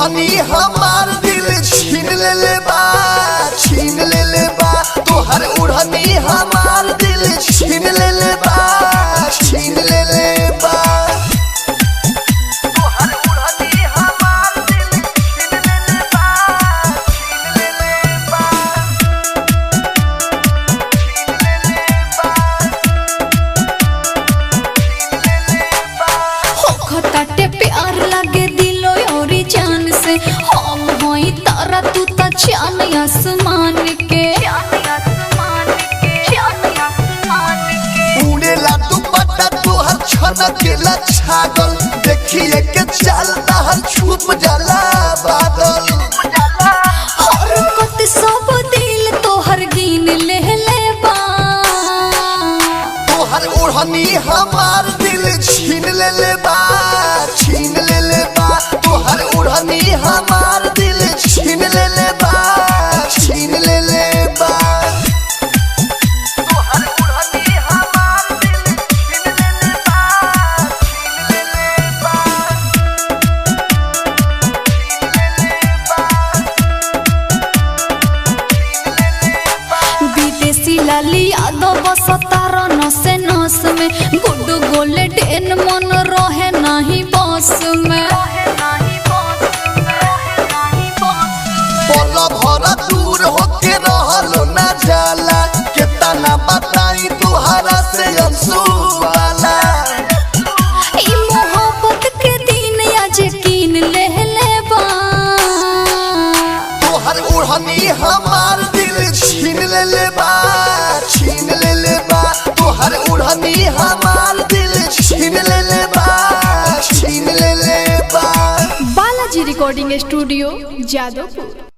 उड़नी हमार दिल छीन ले बा, छीन ले बा। तोहर उड़नी हमार दिल छीन ले बा, छीन ले बा। तोहर उड़नी हमार दिल छीन ले बा, छीन ले बा, छीन ले बा, छीन ले बा। हो खताटे प्यार लागे दिलो औरी जान से, हम होई तारा तू ता चान आसमान के, उड़ेला दुपट्टा तोहर छनकेला छागल, देखिए के चलता हर छुप जाला बादल। हरकत सब दिल तोहर गिन ले बा, तोहर उड़नी हमार दिल छीन ले बा, छीन ले बा। तोहर उड़नी हमार दिल छीन ले बा, छीन ले बा। तोहर उड़नी हमार दिल छीन ले बा, छीन ले बा, विदेशी लाली यादव बसतार नसे नस में, गुड्डू गोल्डन मन रहे नहीं बस में। पल भर दूर होके रहलो ना जाला, कितना बताई तुहरा से अंसू वाला। ई मोहब्बत के दिन आज कीन ले बा, तोहर उड़नी हमार दिल छीन ले बा, छीन ले बा। तोहर उड़नी हमार दिल छीन ले बा, छीन ले बा। Balaji recording studio Jadavpur.